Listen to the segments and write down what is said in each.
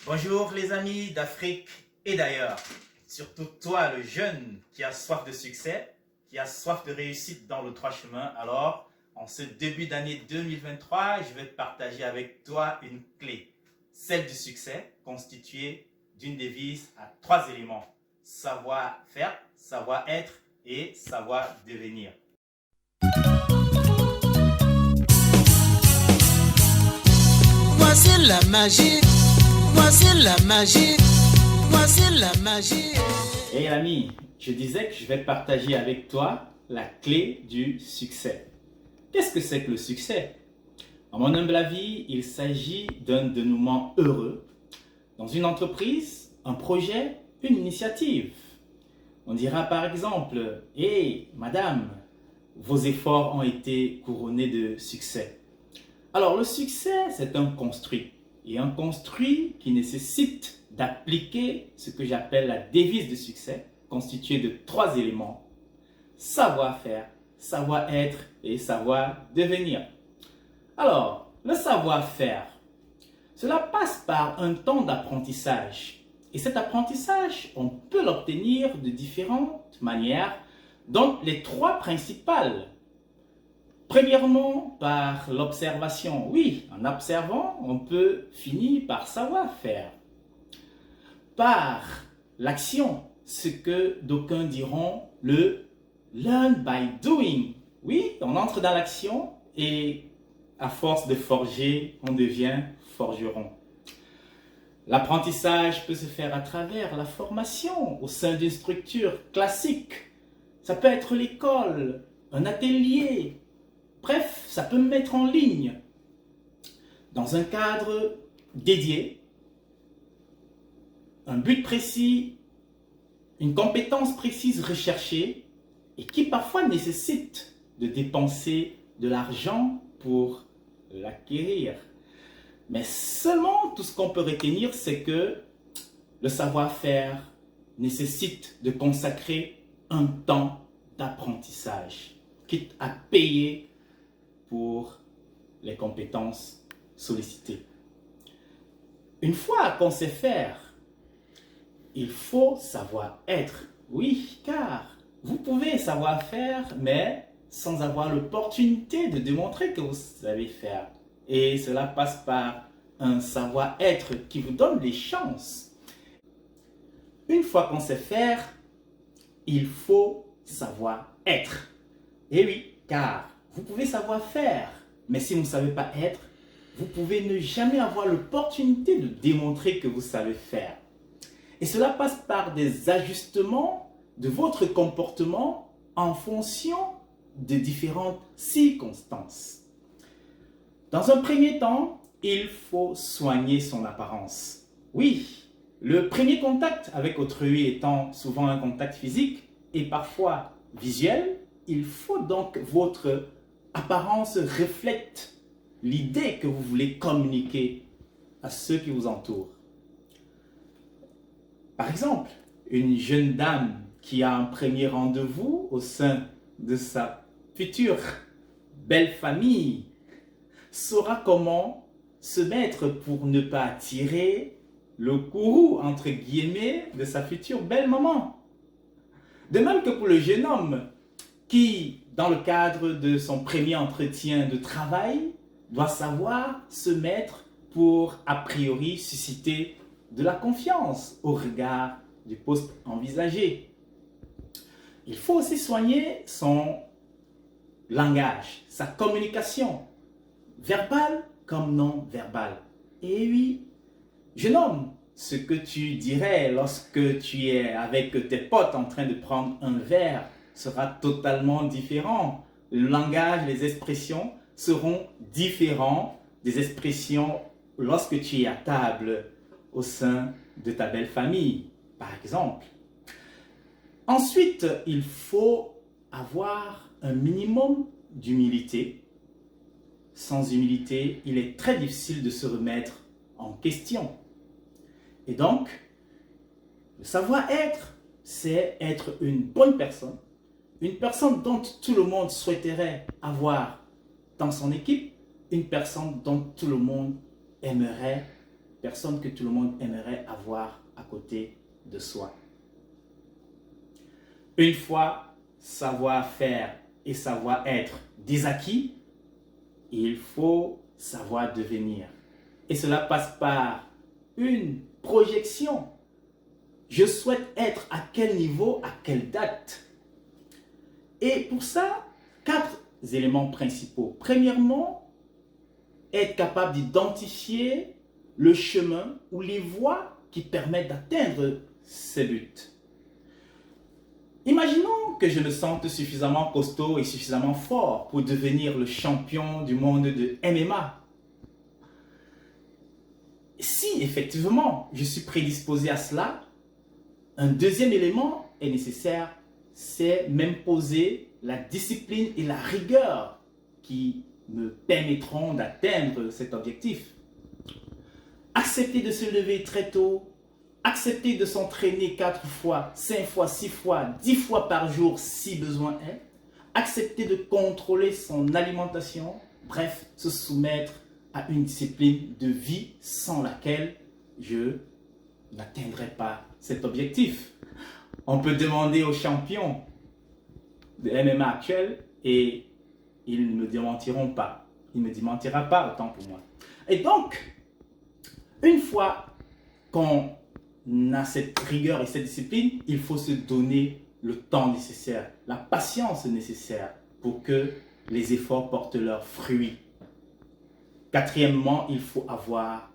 Bonjour les amis d'Afrique et d'ailleurs. Surtout toi, le jeune qui a soif de succès, qui a soif de réussite dans le droit chemin. Alors, en ce début d'année 2023, je vais partager avec toi une clé. Celle du succès, constituée d'une devise à 3 éléments. Savoir-faire, savoir-être et savoir-devenir. Voici la magie, voici la magie, voici la magie. Hey l'ami, je disais que je vais partager avec toi la clé du succès. Qu'est-ce que c'est que le succès? À mon humble avis, il s'agit d'un dénouement heureux dans une entreprise, un projet, une initiative. On dira par exemple, hey madame, vos efforts ont été couronnés de succès. Alors le succès, c'est un construit. Et un construit qui nécessite d'appliquer ce que j'appelle la devise de succès, constituée de 3 éléments. Savoir-faire, savoir-être et savoir-devenir. Alors, le savoir-faire, cela passe par un temps d'apprentissage. Et cet apprentissage, on peut l'obtenir de différentes manières, dont les 3 principales. Premièrement, par l'observation. Oui, en observant, on peut finir par savoir faire. Par l'action, ce que d'aucuns diront le learn by doing. Oui, on entre dans l'action et à force de forger, on devient forgeron. L'apprentissage peut se faire à travers la formation au sein d'une structure classique. Ça peut être l'école, un atelier. Bref, ça peut me mettre en ligne dans un cadre dédié, un but précis, une compétence précise recherchée et qui parfois nécessite de dépenser de l'argent pour l'acquérir. Mais seulement tout ce qu'on peut retenir, c'est que le savoir-faire nécessite de consacrer un temps d'apprentissage, quitte à payer pour les compétences sollicitées. Une fois qu'on sait faire, il faut savoir être. Oui, car vous pouvez savoir faire, mais sans avoir l'opportunité de démontrer que vous savez faire. Et cela passe par un savoir-être qui vous donne les chances. Une fois qu'on sait faire, il faut savoir être. Et oui, car vous pouvez savoir faire, mais si vous ne savez pas être, vous pouvez ne jamais avoir l'opportunité de démontrer que vous savez faire. Et cela passe par des ajustements de votre comportement en fonction de différentes circonstances. Dans un premier temps, il faut soigner son apparence. Oui, le premier contact avec autrui étant souvent un contact physique et parfois visuel, il faut donc votre apparence reflète l'idée que vous voulez communiquer à ceux qui vous entourent. Par exemple, une jeune dame qui a un premier rendez-vous au sein de sa future belle famille saura comment se mettre pour ne pas attirer le courroux, entre guillemets, de sa future belle maman. De même que pour le jeune homme qui, dans le cadre de son premier entretien de travail, doit savoir se mettre pour, a priori, susciter de la confiance au regard du poste envisagé. Il faut aussi soigner son langage, sa communication, verbale comme non verbale. Et oui, jeune homme, ce que tu dirais lorsque tu es avec tes potes en train de prendre un verre sera totalement différent. Le langage, les expressions seront différents des expressions lorsque tu es à table au sein de ta belle famille, par exemple. Ensuite, il faut avoir un minimum d'humilité. Sans humilité, il est très difficile de se remettre en question. Et donc, le savoir-être, c'est être une bonne personne, une personne dont tout le monde souhaiterait avoir dans son équipe, une personne dont tout le monde aimerait personne que tout le monde aimerait avoir à côté de soi. Une fois savoir-faire et savoir-être des acquis, il faut savoir devenir. Et cela passe par une projection. Je souhaite être à quel niveau, à quelle date? Et pour ça, 4 éléments principaux. Premièrement, être capable d'identifier le chemin ou les voies qui permettent d'atteindre ces buts. Imaginons que je me sente suffisamment costaud et suffisamment fort pour devenir le champion du monde de MMA. Si effectivement je suis prédisposé à cela, un deuxième élément est nécessaire, c'est m'imposer la discipline et la rigueur qui me permettront d'atteindre cet objectif. Accepter de se lever très tôt, accepter de s'entraîner 4 fois, 5 fois, 6 fois, 10 fois par jour si besoin est, accepter de contrôler son alimentation, bref, se soumettre à une discipline de vie sans laquelle je n'atteindrai pas cet objectif. On peut demander aux champions de MMA actuels et ils ne me démentiront pas. Il ne me démentira pas autant pour moi. Et donc, une fois qu'on a cette rigueur et cette discipline, il faut se donner le temps nécessaire, la patience nécessaire pour que les efforts portent leurs fruits. Quatrièmement, il faut avoir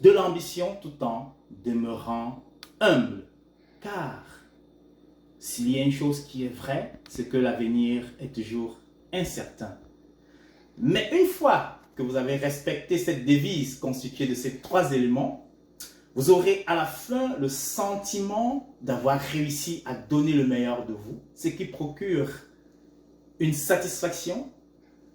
de l'ambition tout en demeurant humble. Car s'il y a une chose qui est vraie, c'est que l'avenir est toujours incertain. Mais une fois que vous avez respecté cette devise constituée de ces 3 éléments, vous aurez à la fin le sentiment d'avoir réussi à donner le meilleur de vous, ce qui procure une satisfaction,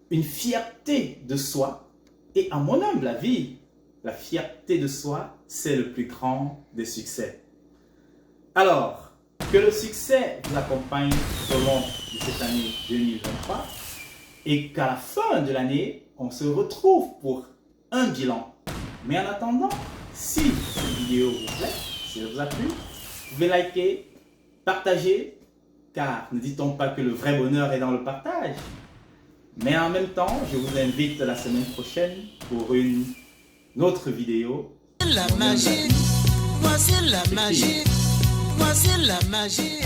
une fierté de soi. Et à mon humble avis, la fierté de soi, c'est le plus grand des succès. Alors, que le succès vous accompagne au long de cette année 2023 et qu'à la fin de l'année, on se retrouve pour un bilan. Mais en attendant, si cette vidéo vous plaît, si elle vous a plu, vous pouvez liker, partager, car ne dit-on pas que le vrai bonheur est dans le partage? Mais en même temps, je vous invite la semaine prochaine pour une autre vidéo. La magie, voici la magie, voici la magie.